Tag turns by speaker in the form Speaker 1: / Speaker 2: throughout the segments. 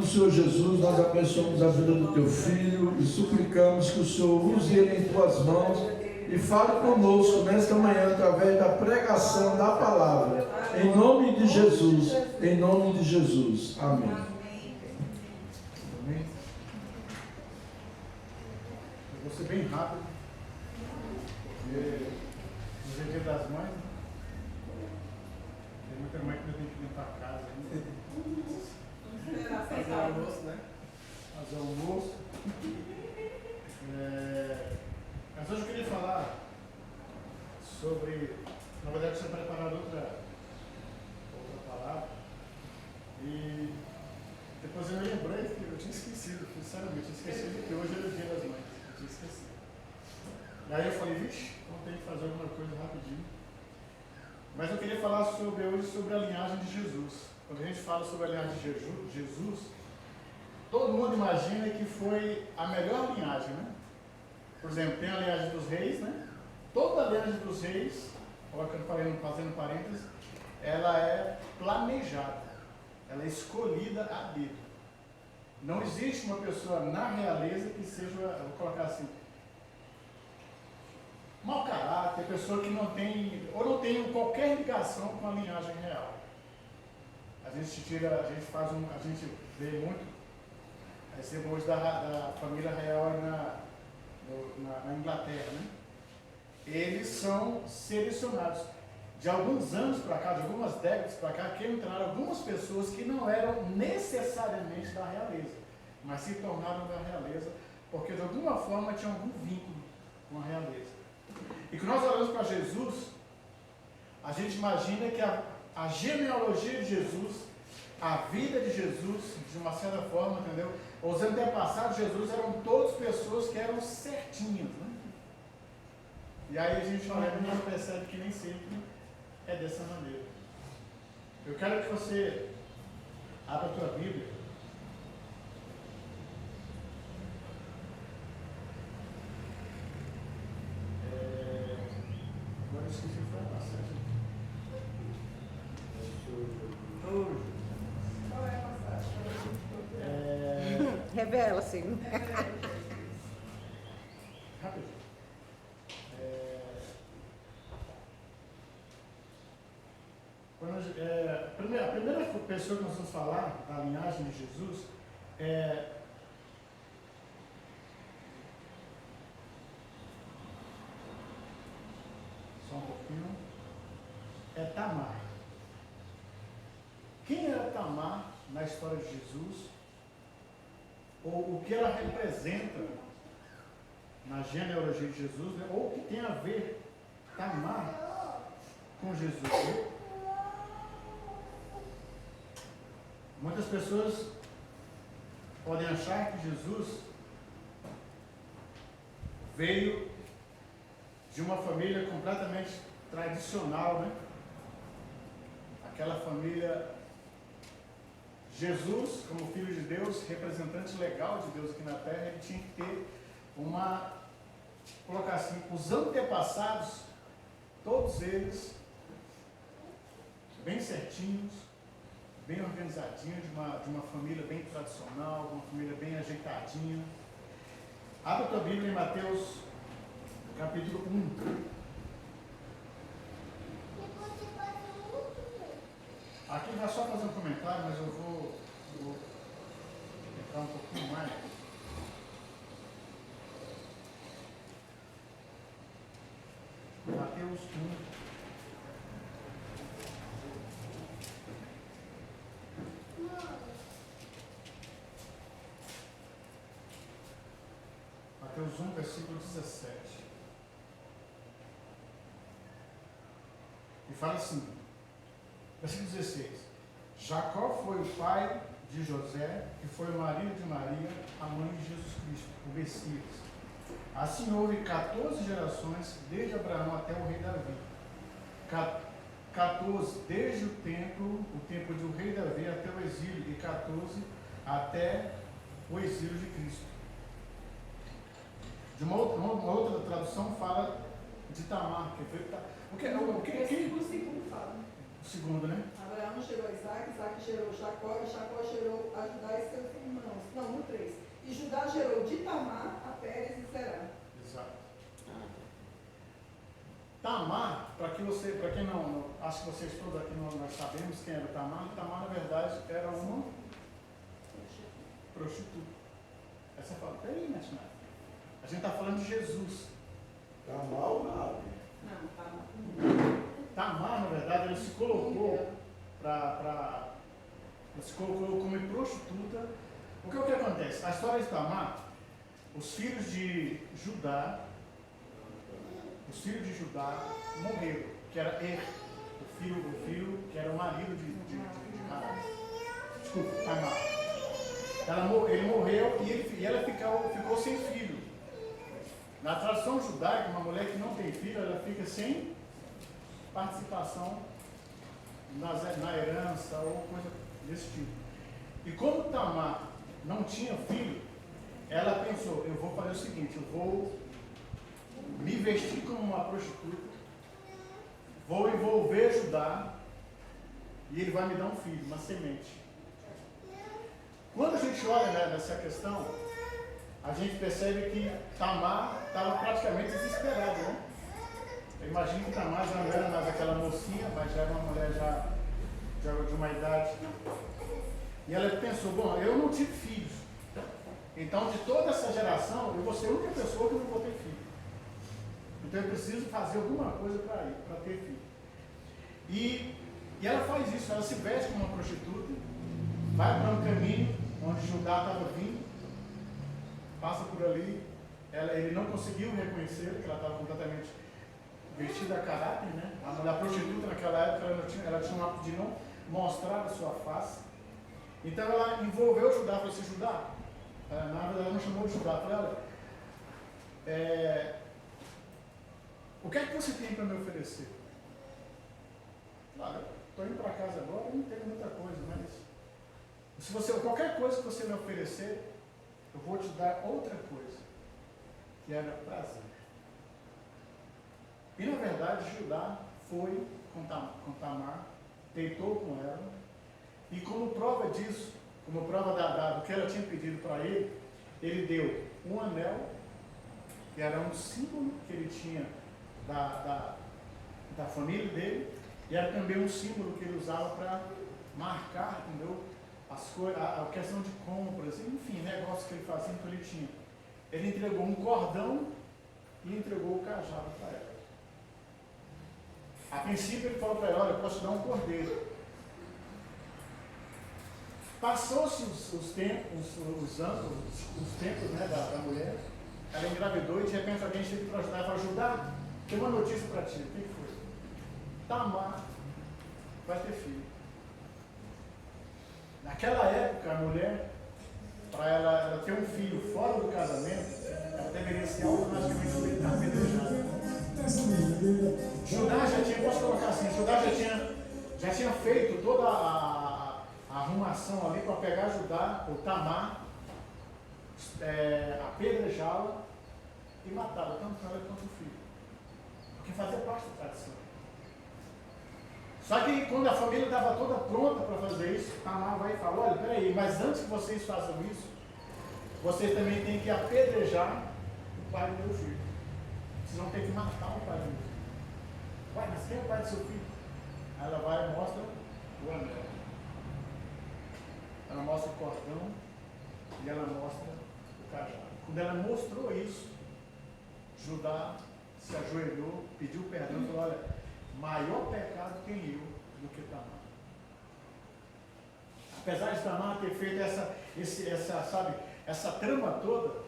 Speaker 1: do Senhor Jesus, nós abençoamos a vida do teu filho e suplicamos que o Senhor use ele em tuas mãos e fale conosco nesta manhã através da pregação da palavra. Em nome de Jesus, em nome de Jesus. Amém.
Speaker 2: Amém. Eu vou ser bem rápido, porque hoje é dia das mães, né? Tem muita mãe que ainda tem que limpar a casa ainda. Fazer almoço, né? Fazer almoço. Mas hoje eu queria falar sobre, na verdade, tinha preparado outra palavra, e depois eu lembrei que eu tinha esquecido, sinceramente, eu esqueci de que hoje era o dia das mães, eu tinha esquecido. Daí eu falei, vixe, então tem que fazer alguma coisa rapidinho. Mas eu queria falar hoje sobre a linhagem de Jesus. Quando a gente fala sobre a linhagem de Jesus, todo mundo imagina que foi a melhor linhagem, né? Por exemplo, tem a linhagem dos reis, né? Toda a linhagem dos reis, fazendo parênteses, ela é planejada, ela é escolhida a dedo. Não existe uma pessoa na realeza que seja, eu vou colocar assim, mau caráter, pessoa que não tem, ou não tem qualquer ligação com a linhagem real. A gente vê muito as cerimônias da família real na Inglaterra, né? Eles são selecionados. De alguns anos para cá, de algumas décadas para cá, que entraram algumas pessoas que não eram necessariamente da realeza, mas se tornaram da realeza, porque de alguma forma tinham algum vínculo com a realeza. E que nós olhamos para Jesus, a gente imagina que a genealogia de Jesus, a vida de Jesus, de uma certa forma, entendeu? Os antepassados de Jesus eram todas pessoas que eram certinhas, né? E aí a gente olha e nós percebe que nem sempre é dessa maneira. Eu quero que você abra a tua Bíblia. Agora eu esqueci de falar a passagem.
Speaker 3: Qual é a passagem?
Speaker 4: Revela, sim.
Speaker 2: Rapidinho. A primeira pessoa que nós vamos falar da linhagem de Jesus é só um pouquinho, é Tamar. Quem era Tamar na história de Jesus? Ou o que ela representa na genealogia de Jesus, né? Ou o que tem a ver Tamar com Jesus, né? Muitas pessoas podem achar que Jesus veio de uma família completamente tradicional, né? Aquela família, Jesus, como filho de Deus, representante legal de Deus aqui na terra, ele tinha que ter colocar assim, os antepassados, todos eles bem certinhos, bem organizadinho, de uma família bem tradicional, uma família bem ajeitadinha. Abra a tua Bíblia em Mateus, capítulo 1. Aqui vai só fazer um comentário, mas eu vou entrar um pouquinho mais. Mateus 1. Mateus 1, versículo 17. E fala assim, versículo 16. Jacó foi o pai de José, que foi o marido de Maria, a mãe de Jesus Cristo, o Messias. Assim houve 14 gerações, desde Abraão até o rei Davi. 14 desde o tempo do rei Davi até o exílio, e 14 até o exílio de Cristo. De uma outra tradução fala de Tamar, que foi o
Speaker 3: segundo fala.
Speaker 2: O segundo, né?
Speaker 3: Abraão gerou Isaac, Isaac gerou Jacó, e Jacó gerou a Judá e seu filho. Tamar a Pérez e Zerá.
Speaker 2: Exato. Tamar, para quem não, acho que vocês todos aqui nós sabemos quem era Tamar. Tamar, na verdade, era uma prostituta. Aí você fala, peraí, Natinara, a gente está falando de Jesus.
Speaker 1: Está mal nada.
Speaker 3: Não, Tamar.
Speaker 2: Tamar, na verdade, ele se colocou se colocou como prostituta. Porque o que acontece? A história de Tamar, os filhos de Judá morreram, que era o filho que era o marido de Ramá. Desculpa, Tamar. Ele morreu e ela ficou sem filho. Na tradição judaica, uma mulher que não tem filho, ela fica sem participação na herança ou coisa desse tipo. E como Tamar não tinha filho, ela pensou, eu vou fazer o seguinte, eu vou me vestir como uma prostituta, vou envolver Judá e ele vai me dar um filho, uma semente. Quando a gente olha nessa questão, a gente percebe que Tamar estava praticamente desesperada, né? Eu imagino que Tamar já não era mais aquela mocinha, mas já era uma mulher já de uma idade. E ela pensou, bom, eu não tive filhos. Então, de toda essa geração, eu vou ser a única pessoa que não vou ter filho. Então, eu preciso fazer alguma coisa para ter filho. E ela faz isso, ela se veste como uma prostituta, vai para um caminho onde Judá estava vindo, passa por ali, ele não conseguiu reconhecer, porque ela estava completamente vestida a caráter, né? A prostituta naquela época, ela tinha um hábito de não mostrar a sua face. Então ela envolveu Judá, falou assim, Judá, na verdade ela não chamou de Judá, falou, olha, o que é que você tem para me oferecer? Claro, estou indo para casa agora, não tenho muita coisa, mas qualquer coisa que você me oferecer, eu vou te dar outra coisa, que era prazer. E na verdade Judá foi com Tamar, deitou com ela, e como prova disso, como prova do que ela tinha pedido para ele deu um anel, que era um símbolo que ele tinha da família dele, e era também um símbolo que ele usava para marcar, entendeu? A questão de compras, enfim, negócios que ele fazia, então ele tinha. Ele entregou um cordão e entregou o cajado para ela. A princípio ele falou para ela, olha, eu posso te dar um cordeiro. Passou-se os tempos, né, da mulher, ela engravidou e de repente alguém chega para ajudar e fala, Judá, tem uma notícia para ti, o que foi? Tamar vai ter filho. Naquela época, a mulher, para ela ter um filho fora do casamento, ela deveria ser automaticamente apedrejada. Judá já tinha, posso colocar assim, Judá já tinha feito toda a arrumação ali para pegar Judá, ou Tamar, apedrejá-la e matá-la, tanto ela quanto o filho. Porque fazia parte da tradição. Só que quando a família estava toda pronta para fazer isso, Tamar vai e fala, olha, peraí, mas antes que vocês façam isso, vocês também têm que apedrejar o pai do meu filho. Vocês vão ter que matar o pai do meu filho. Ué, mas quem é o pai do seu filho? Aí ela vai e mostra o anel. Ela mostra o cordão e ela mostra o cajado. Quando ela mostrou isso, Judá se ajoelhou, pediu perdão e falou, olha, maior pecado tem eu do que Tamar. Apesar de Tamar ter feito essa trama toda,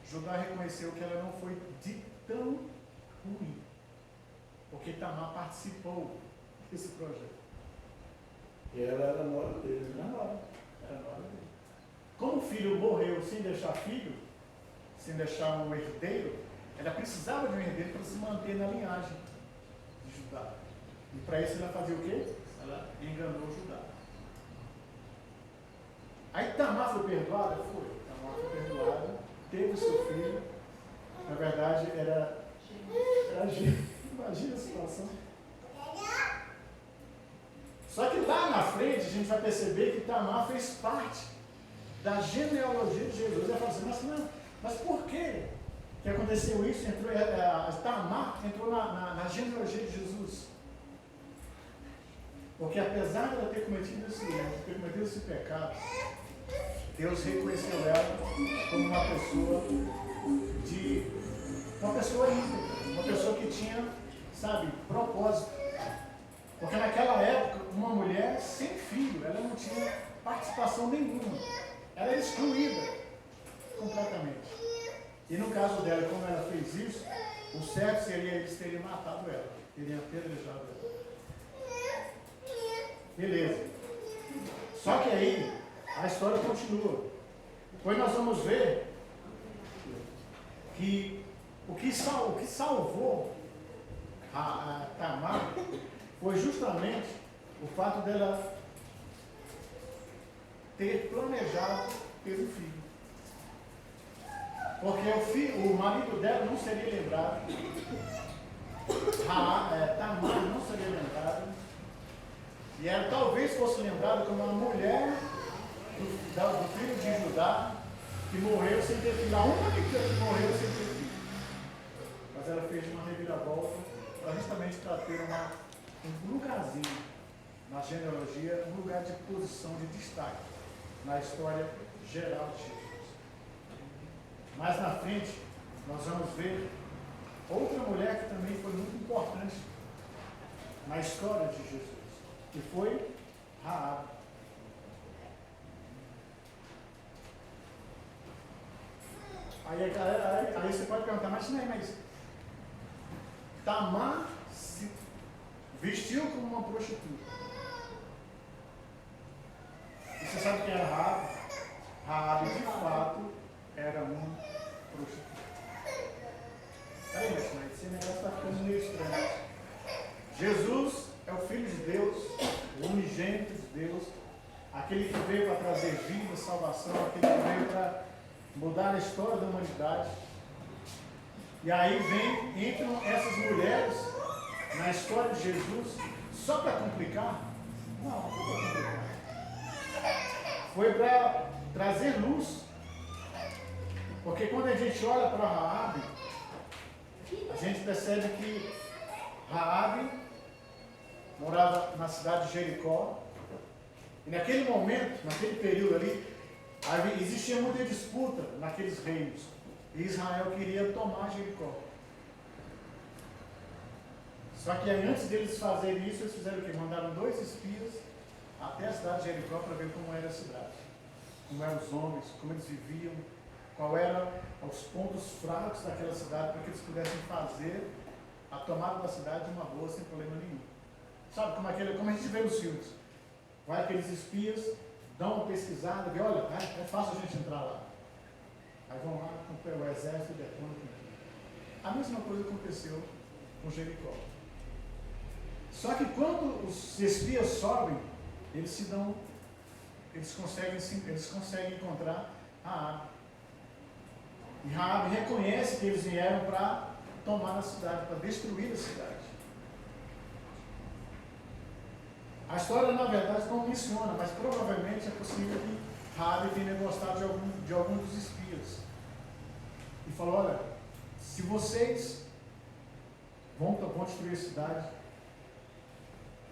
Speaker 2: Judá reconheceu que ela não foi de tão ruim, porque Tamar participou desse projeto.
Speaker 1: E ela era nora dele,
Speaker 2: Era nora dele. Como o filho morreu sem deixar filho, sem deixar um herdeiro, ela precisava de um herdeiro para se manter na linhagem de Judá. E para isso ela fazia o quê? Ela enganou Judá. Aí Tamar foi perdoada? Foi. Tamar foi perdoada, teve o seu filho. Na verdade, era imagina a situação. Só que lá na frente a gente vai perceber que Tamar fez parte da genealogia de Jesus. Ela fala assim, mas não, Mas por que aconteceu isso? Tamar entrou na genealogia de Jesus. Porque apesar de ela ter cometido esse erro, ter cometido esse pecado, Deus reconheceu ela como uma pessoa íntegra, uma pessoa que tinha, propósito. Porque naquela época, uma mulher sem filho, ela não tinha participação nenhuma. Ela era excluída completamente. E no caso dela, como ela fez isso, o certo seria eles terem matado ela, teriam apedrejado ela. Beleza. Só que aí, a história continua. Depois nós vamos ver que o que salvou a Tamar foi justamente o fato dela ter planejado ter um filho. Porque o marido dela não seria lembrado, Tamar não seria lembrada, e ela talvez fosse lembrada como uma mulher do filho de Judá que morreu sem ter filho, a única que morreu sem ter filho. Mas ela fez uma reviravolta justamente para ter um lugarzinho na genealogia, um lugar de posição, de destaque na história geral de Jesus. Mais na frente, nós vamos ver outra mulher que também foi muito importante na história de Jesus, que foi Raabe. Aí você pode perguntar, mas Tamar se vestiu como uma prostituta. E você sabe quem era Raabe? Raabe, de fato, era uma prostituta. Peraí, mas esse negócio está ficando meio estranho. Jesus é o Filho de Deus, o unigênito de Deus, aquele que veio para trazer vida, salvação, aquele que veio para mudar a história da humanidade. E aí entram essas mulheres na história de Jesus, só para complicar? Não foi para complicar. Foi para trazer luz. Porque quando a gente olha para Raabe, a gente percebe que Raabe morava na cidade de Jericó. E naquele momento, naquele período ali, existia muita disputa naqueles reinos. E Israel queria tomar Jericó. Só que aí, antes deles fazerem isso, eles fizeram o quê? Mandaram 2 espias até a cidade de Jericó para ver como era a cidade. Como eram os homens, como eles viviam, qual eram os pontos fracos daquela cidade, para que eles pudessem fazer a tomada da cidade de uma boa, sem problema nenhum. Sabe como a gente vê nos filmes? Vai aqueles espias, dão uma pesquisada, vê, olha, é fácil a gente entrar lá. Aí vão lá, com o exército detona com tudo. A mesma coisa aconteceu com Jericó. Só que quando os espias sobem, eles conseguem encontrar Raabe. E Raabe reconhece que eles vieram para tomar a cidade, para destruir a cidade. A história, na verdade, não menciona, mas provavelmente é possível que Raabe tenha gostado de algum dos espias. E falou, olha, se vocês vão destruir a cidade,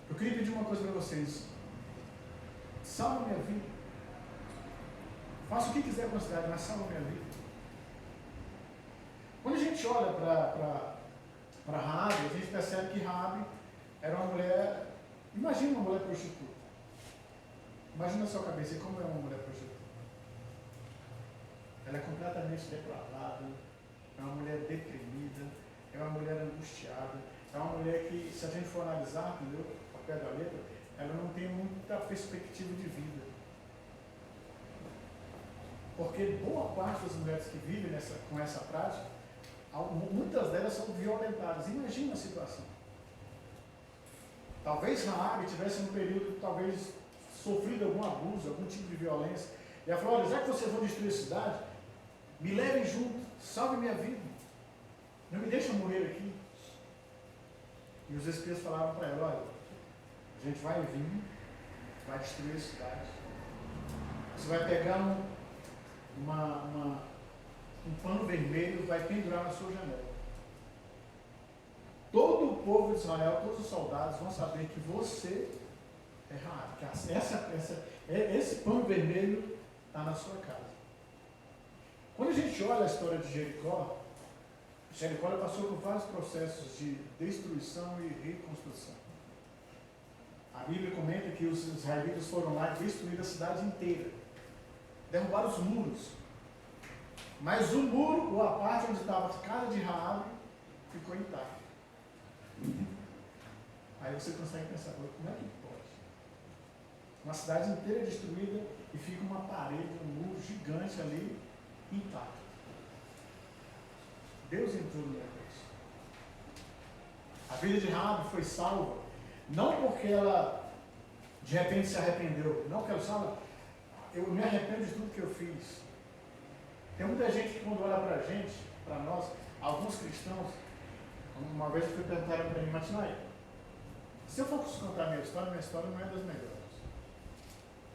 Speaker 2: eu queria pedir uma coisa para vocês. Salva minha vida. Faça o que quiser com a cidade, mas salva minha vida. Quando a gente olha para Raabe, a gente percebe que Raabe era uma mulher. Imagina uma mulher prostituta. Imagina a sua cabeça, como é uma mulher prostituta? Ela é completamente depravada, é uma mulher deprimida, é uma mulher angustiada, é uma mulher que, se a gente for analisar, entendeu? Ao pé da letra, ela não tem muita perspectiva de vida. Porque boa parte das mulheres que vivem com essa prática, muitas delas são violentadas. Imagina a situação. Talvez Raabe tivesse um período, talvez, sofrido algum abuso, algum tipo de violência. E ela falou, olha, já que vocês vão destruir a cidade, me levem junto, salve minha vida. Não me deixem morrer aqui. E os espias falaram para ela, olha, a gente vai vir, vai destruir a cidade. Você vai pegar um pano vermelho vai pendurar na sua janela. Todo o povo de Israel, todos os soldados vão saber que você é errado, que esse pano vermelho está na sua casa. Quando a gente olha a história de Jericó passou por vários processos de destruição e reconstrução. A Bíblia comenta que os israelitas foram lá e destruíram a cidade inteira. Derrubaram os muros. Mas o muro, ou a parte onde estava a casa de Raabe, ficou intacta. Aí você consegue pensar, como é que pode? Uma cidade inteira destruída e fica uma parede, um muro gigante ali, intacto. Deus entrou no negócio. A vida de Raabe foi salva, não porque ela de repente se arrependeu, não que ela salva, eu me arrependo de tudo que eu fiz. Tem muita gente que quando olha para a gente, para nós, alguns cristãos, uma vez fui perguntar para mim, Martinai, se eu for contar minha história não é das melhores.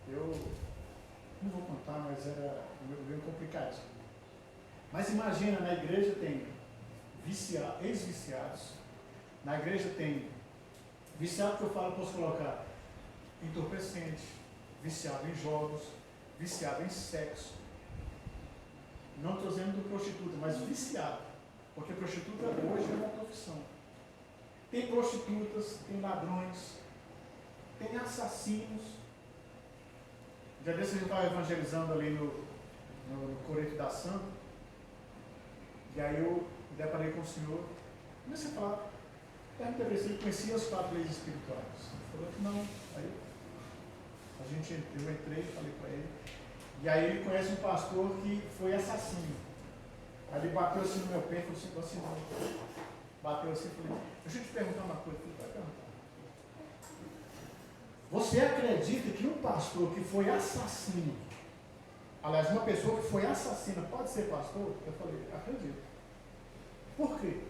Speaker 2: Eu não vou contar, mas era meio complicadinho. Mas imagina, na igreja tem ex-viciados, na igreja tem viciado que eu falo, posso colocar entorpecente, viciado em jogos, viciado em sexo. Não estou dizendo do prostituta, mas viciado. Porque prostituta hoje é uma profissão. Tem prostitutas, tem ladrões, tem assassinos. Já desse a gente estava evangelizando ali no Coreto da Santa. E aí eu me deparei com o senhor. Comecei a falar. Perguntei se ele conhecia as 4 leis espirituais. Ele falou que não. Aí eu entrei, falei para ele. E aí ele conhece um pastor que foi assassino. Aí ele bateu assim no meu peito e falou assim, bateu assim e falou, deixa eu te perguntar uma coisa, tu vai perguntar. Você acredita que um pastor que foi assassino, aliás, uma pessoa que foi assassina pode ser pastor? Eu falei, acredito. Por quê?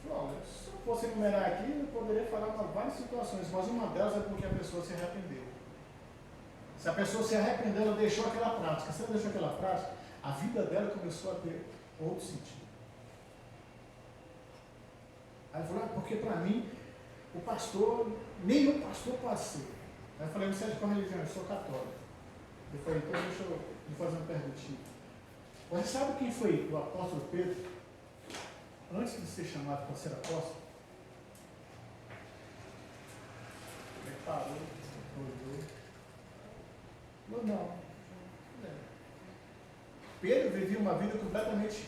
Speaker 2: Eu falei, olha, se eu fosse enumerar aqui, eu poderia falar para várias situações, mas uma delas é porque a pessoa se arrependeu. Se a pessoa se arrependeu, ela deixou aquela prática. Se ela deixou aquela prática, a vida dela começou a ter outro sentido. Aí ele falou, porque para mim, o pastor, nenhum pastor pode ser. Aí eu falei, você é de qual religião? Eu sou católico. Ele falou, então deixa eu lhe fazer uma perguntinha. Você sabe quem foi o apóstolo Pedro? Antes de ser chamado para ser apóstolo? Ele parou, olhou. Não. Pedro vivia uma vida completamente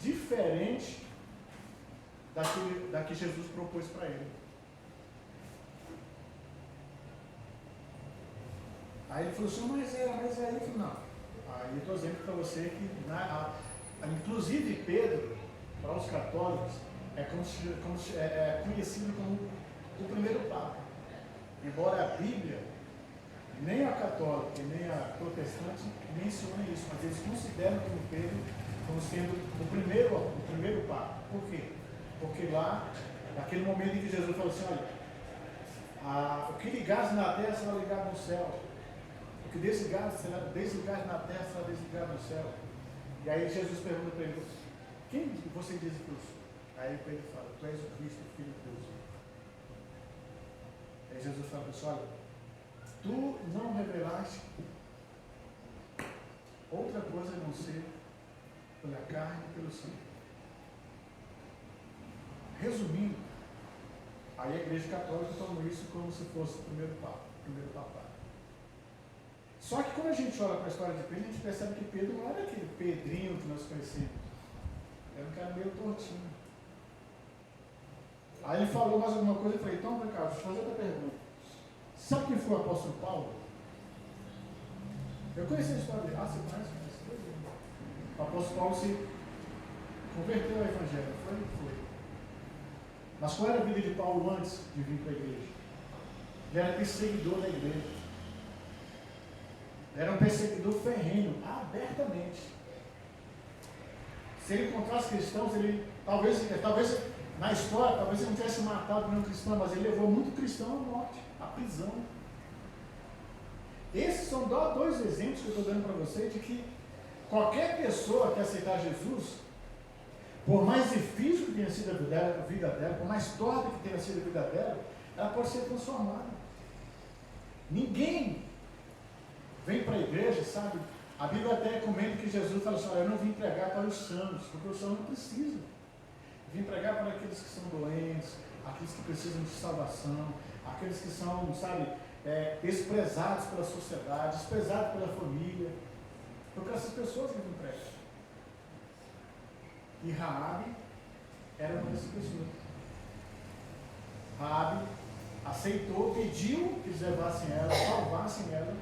Speaker 2: diferente da que Jesus propôs para ele. Aí ele falou assim, mas aí, não. Aí eu estou dizendo para você que, inclusive Pedro, para os católicos, é conhecido como o primeiro Papa. Embora a Bíblia, nem a católica e nem a protestante mencionem isso, mas eles consideram como Pedro como sendo o primeiro Papa. Por quê? Porque lá, naquele momento em que Jesus falou assim, olha, o que ligares na terra será ligado no céu, o que desligares na terra será desligado no céu. E aí Jesus pergunta para ele, quem você diz que eu sou? Aí Pedro fala, tu és o Cristo, o Filho de Deus. Aí Jesus fala para ele, olha, tu não revelaste outra coisa a não ser pela carne e pelo sangue. Resumindo, aí a Igreja Católica tomou isso como se fosse o primeiro papado. Só que quando a gente olha para a história de Pedro, a gente percebe que Pedro não era aquele Pedrinho que nós conhecemos. Era um cara meio tortinho. Aí ele falou mais alguma coisa e eu falei, então, Ricardo, deixa eu fazer outra pergunta. Sabe quem foi o apóstolo Paulo? Eu conheci a história dele. Você conhece? O apóstolo Paulo se converteu ao Evangelho. Foi. Mas qual era a vida de Paulo antes de vir para a igreja? Ele era perseguidor da igreja. Ele era um perseguidor ferrenho, abertamente. Se ele encontrasse cristãos, ele talvez na história, talvez ele não tivesse matado nenhum cristão, mas ele levou muito cristão à morte, à prisão. Esses são 2 exemplos que eu estou dando para vocês de que Qualquer pessoa que aceitar Jesus, por mais difícil que tenha sido a vida dela, por mais torta que tenha sido a vida dela, ela pode ser transformada. Ninguém vem para a igreja, sabe? A Bíblia até comenta que Jesus fala assim: eu não vim pregar para os sãos, porque os sãos não precisam. Vim pregar para aqueles que são doentes, aqueles que precisam de salvação, aqueles que são, sabe, desprezados pela sociedade, desprezados pela família. Porque essas pessoas que vêm pregar. E Raabe era uma dessas pessoas. Raabe aceitou, pediu que eles levassem ela, salvassem ela,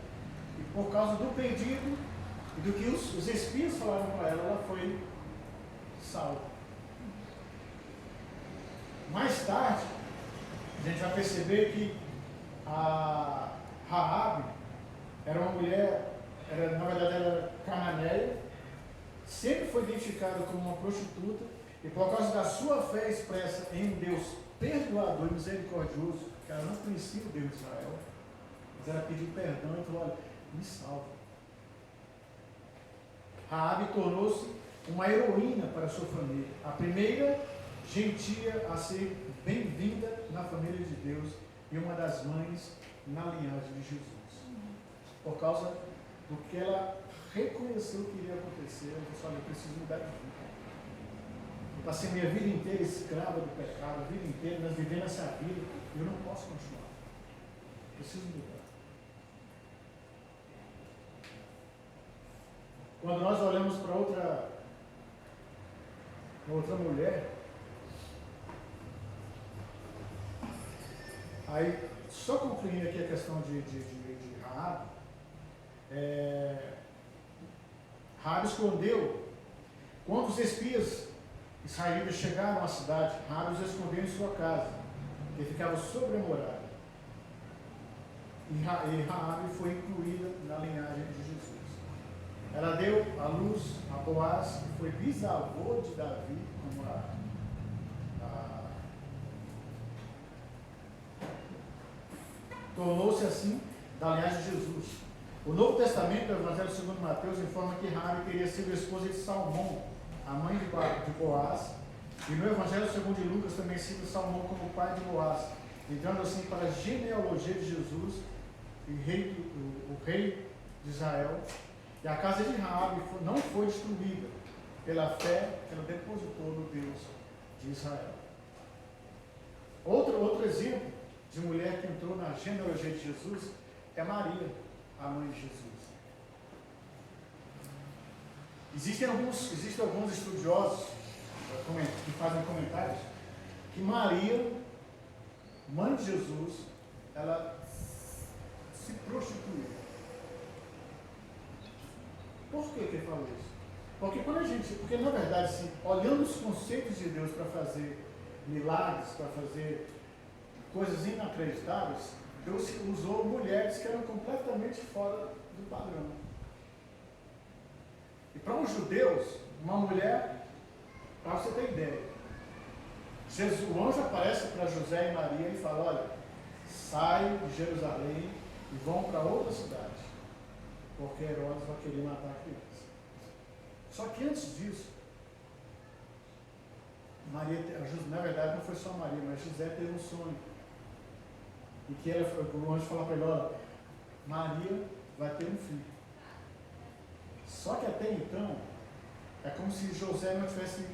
Speaker 2: e por causa do pedido e do que os espíritos falaram para ela, ela foi salva. Mais tarde, a gente vai perceber que a Raabe era uma mulher, na verdade ela era cananeia, sempre foi identificada como uma prostituta, e por causa da sua fé expressa em um Deus perdoador e misericordioso, que ela não conhecia o Deus de Israel, mas ela pediu perdão e falou: olha, me salva. Raabe tornou-se uma heroína para a sua família, a primeira gentia a ser bem-vinda na família de Deus e uma das mães na linhagem de Jesus. Por causa do que ela reconheceu que iria acontecer, ela disse: olha, eu preciso mudar de vida. Eu passei minha vida inteira escrava do pecado, a vida inteira, nós vivendo essa vida, e eu não posso continuar. Preciso mudar. Quando nós olhamos para outra mulher, aí, só concluindo aqui a questão de Raabe, Raabe escondeu, quando os espias israelitas chegaram à cidade, Raabe os escondeu em sua casa, que ficava sobre a muralha. E Raabe foi incluída na linhagem de Jesus. Ela deu à luz a Boaz, que foi bisavô de Davi, como tornou-se assim da linhagem de Jesus. O Novo Testamento, o Evangelho segundo Mateus, informa que Raabe teria sido esposa de Salmão, a mãe de Boaz, e no Evangelho segundo Lucas também cita Salmão como pai de Boaz, entrando assim para a genealogia de Jesus, o rei de Israel. E a casa de Raabe não foi destruída pela fé que ela depositou no Deus de Israel. Outro exemplo de mulher que entrou na genealogia de Jesus é Maria, a mãe de Jesus. Existem alguns estudiosos que fazem comentários que Maria, mãe de Jesus, ela se prostituiu. Por que ele falou isso? Porque na verdade, assim, olhando os conceitos de Deus para fazer milagres, para fazer coisas inacreditáveis, Deus usou mulheres que eram completamente fora do padrão. E para os judeus, uma mulher, para você ter ideia, o anjo aparece para José e Maria e fala: olha, saiam de Jerusalém e vão para outra cidade, porque Herodes vai querer matar a criança. Só que antes disso, na verdade não foi só Maria, mas José teve um sonho. E que o anjo falou para ele: olha, Maria vai ter um filho. Só que até então, é como se José não tivesse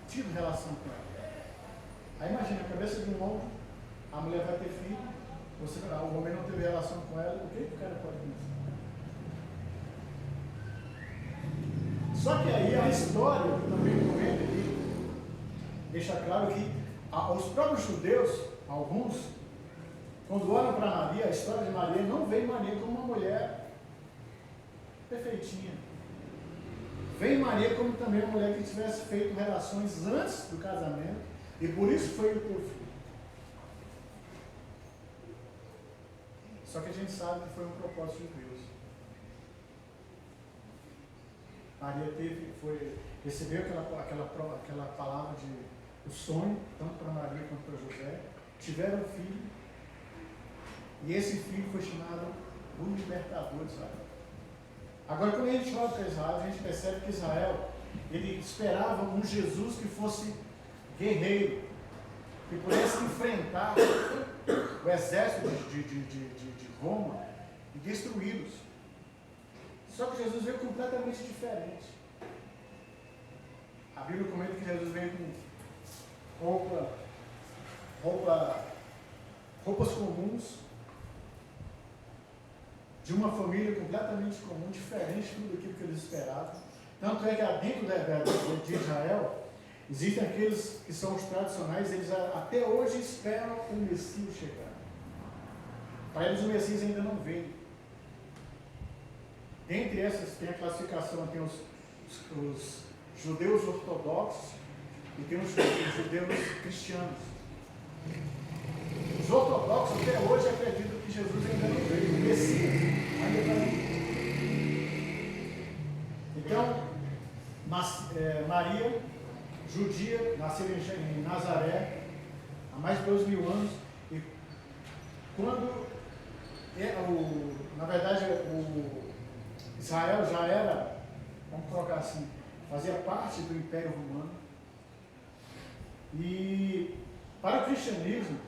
Speaker 2: tido relação com ela. Aí imagina, a cabeça de um homem, a mulher vai ter filho, o homem não teve relação com ela, o que o cara pode pensar? Só que aí a história, que também comenta aqui, deixa claro que os próprios judeus, alguns, quando olham para Maria, a história de Maria, não vê Maria como uma mulher perfeitinha. Vê Maria como também uma mulher que tivesse feito relações antes do casamento, e por isso foi o teu filho. Só que a gente sabe que foi um propósito de Deus. Maria recebeu aquela palavra o sonho, tanto para Maria quanto para José, tiveram um filho, e esse filho foi chamado o libertador de Israel. Agora, quando a gente olha para Israel, a gente percebe que Israel, ele esperava um Jesus que fosse guerreiro, que pudesse enfrentar o exército de Roma e destruí-los. Só que Jesus veio completamente diferente. A Bíblia comenta que Jesus veio com roupas comuns, de uma família completamente comum, diferente de tudo aquilo que eles esperavam. Tanto é que dentro de Israel, existem aqueles que são os tradicionais, eles até hoje esperam o Messias chegar. Para eles o Messias ainda não veio. Dentre essas tem a classificação, tem os judeus ortodoxos e tem os judeus cristianos. Os ortodoxos até hoje acreditam que Jesus ainda não veio, o Messias ainda não veio. Então, Maria, judia, nascida em Nazaré, há mais de 2.000 anos, e quando, na verdade, Israel já era, vamos colocar assim, fazia parte do Império Romano, e para o cristianismo,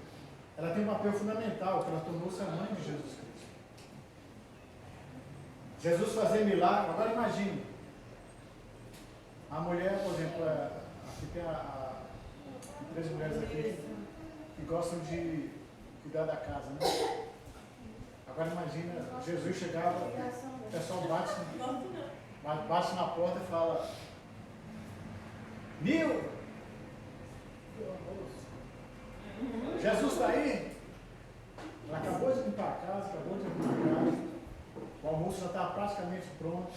Speaker 2: ela tem um papel fundamental, porque ela tornou-se a mãe de Jesus Cristo. Jesus fazia milagre. Agora imagine, a mulher, por exemplo, aqui tem três mulheres aqui que gostam de cuidar da casa, né? Agora imagina, Jesus chegava, o pessoal bate na porta e fala: Nil! Jesus está aí? Ela acabou de limpar a casa, acabou de arrumar a casa, o almoço já está praticamente pronto.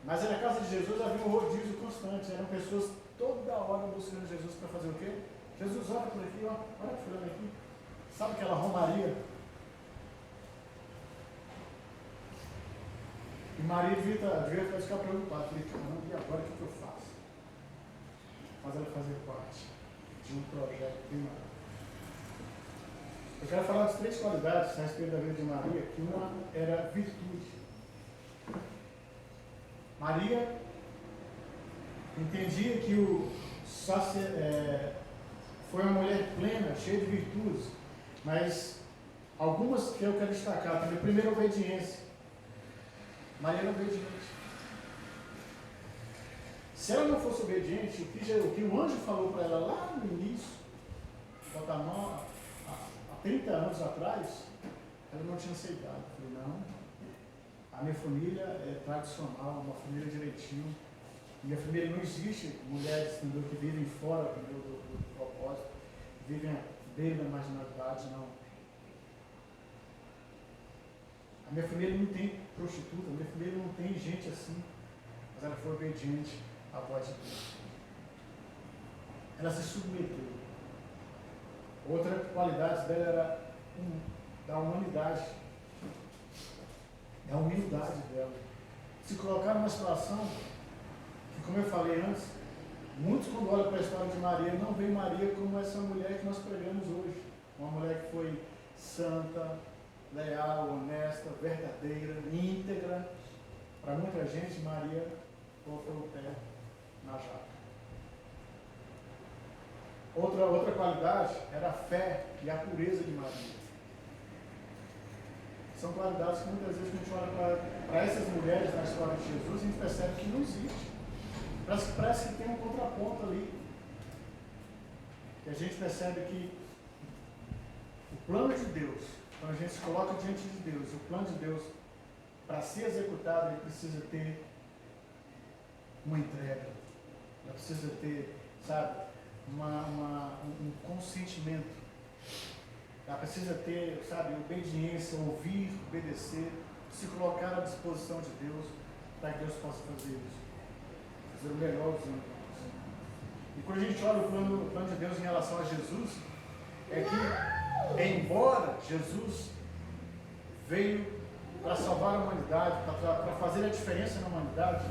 Speaker 2: Mas na casa de Jesus havia um rodízio constante, eram pessoas toda hora buscando Jesus para fazer o quê? Jesus, olha por aqui, olha para fulano aqui. Sabe aquela romaria? E Maria devia ficar preocupada. Falei, caramba, e agora o que eu faço? Mas ela fazia parte de um projeto de Maria. Eu quero falar de 3 qualidades a respeito da vida de Maria, que uma era virtude. Maria entendia que foi uma mulher plena, cheia de virtudes, mas algumas que eu quero destacar também. Primeiro, obediência. Maria era obediente. Se ela não fosse obediente, o que o anjo falou para ela lá no início, há 30 anos atrás, ela não tinha aceitado. Eu falei, não, a minha família é tradicional, uma família direitinho. Minha família não existe mulheres que vivem fora do propósito, vivem à beira da marginalidade, não. A minha família não tem prostituta, a minha família não tem gente assim, mas ela foi obediente à voz de Deus. Ela se submeteu. Outra qualidade dela era da humanidade, da humildade dela. Se colocar numa situação que, como eu falei antes, muitos quando olham para a história de Maria, não veem Maria como essa mulher que nós pregamos hoje. Uma mulher que foi santa, leal, honesta, verdadeira, íntegra. Para muita gente, Maria colocou o pé na jaca. Outra qualidade era a fé e a pureza de Maria. São qualidades que muitas vezes a gente olha para essas mulheres na história de Jesus e a gente percebe que não existe. Parece que tem um contraponto ali. E a gente percebe que o plano de Deus, quando a gente se coloca diante de Deus, o plano de Deus, para ser executado, ele precisa ter uma entrega. Ele precisa ter, sabe, um consentimento. Ela precisa ter, sabe, obediência, ouvir, obedecer, se colocar à disposição de Deus, para que Deus possa fazer isso. Fazer o melhor dos homens. E quando a gente olha o plano de Deus em relação a Jesus, é que, embora Jesus veio para salvar a humanidade, para fazer a diferença na humanidade,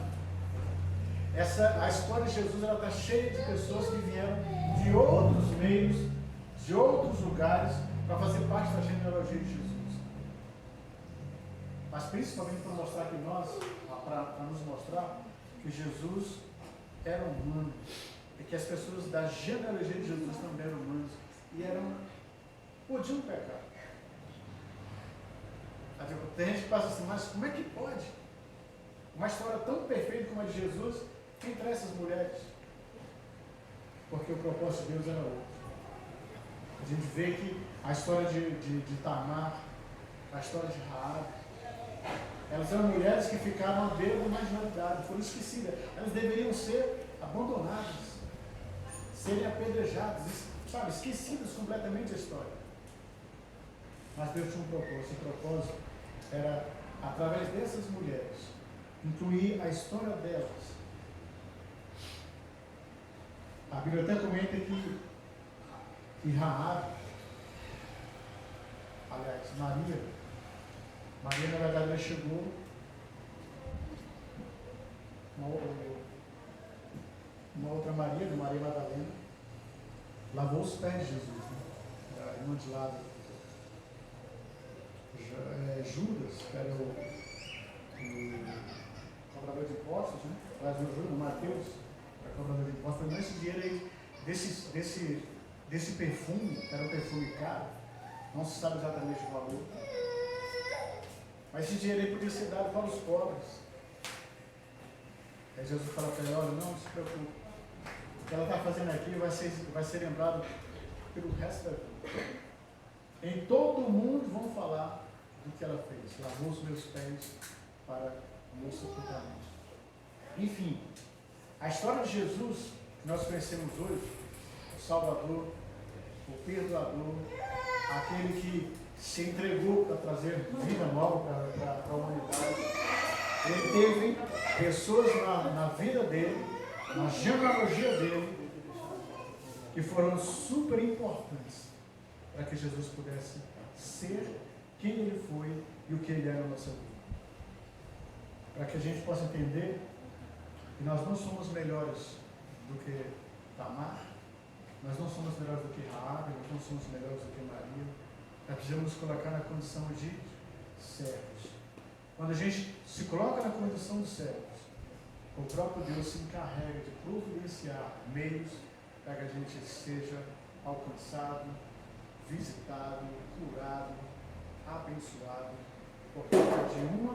Speaker 2: a história de Jesus está cheia de pessoas que vieram de outros meios, de outros lugares, para fazer parte da genealogia de Jesus. mas principalmente para mostrar que para nos mostrar que Jesus era humano, e que as pessoas da genealogia de Jesus também eram humanos, e podiam pecar. Tem gente que passa assim, mas como é que pode? Uma história tão perfeita como a de Jesus, entre essas mulheres? Porque o propósito de Deus era outro. A gente vê que a história de Tamar, a história de Raabe, elas eram mulheres que ficaram à beira da marginalidade, foram esquecidas. Elas deveriam ser abandonadas, serem apedrejadas, sabe, esquecidas completamente da história. Mas Deus tinha um propósito. O propósito era, através dessas mulheres, incluir a história delas. A Bíblia até comenta que Raabe, aliás, Maria, na verdade, ela chegou, uma outra Maria Madalena, lavou os pés de Jesus, né? A irmã de lado, Judas, que era o cobrador de impostos, né? Judas, Mateus, era cobrador de impostos, falou, esse dinheiro aí, desse perfume, que era um perfume caro, não se sabe exatamente o valor, mas esse dinheiro aí podia ser dado para os pobres. Aí Jesus fala para ele, olha, não se preocupe, o que ela está fazendo aqui vai ser lembrado pelo resto da vida. Em todo o mundo vão falar do que ela fez, lavou os meus pés para o meu sepultamento. Enfim, a história de Jesus, que nós conhecemos hoje, o Salvador, o Perdoador, aquele que se entregou para trazer vida nova para a humanidade. Ele teve pessoas na vida dele, na genealogia dele, que foram super importantes para que Jesus pudesse ser quem ele foi e o que ele era na nossa vida. Para que a gente possa entender que nós não somos melhores do que Tamar, nós não somos melhores do que Raabe, nós não somos melhores do que Maria. Nós precisamos nos colocar na condição de servos. Quando a gente se coloca na condição de servos, o próprio Deus se encarrega de providenciar meios para que a gente seja alcançado, visitado, curado, abençoado, por causa de uma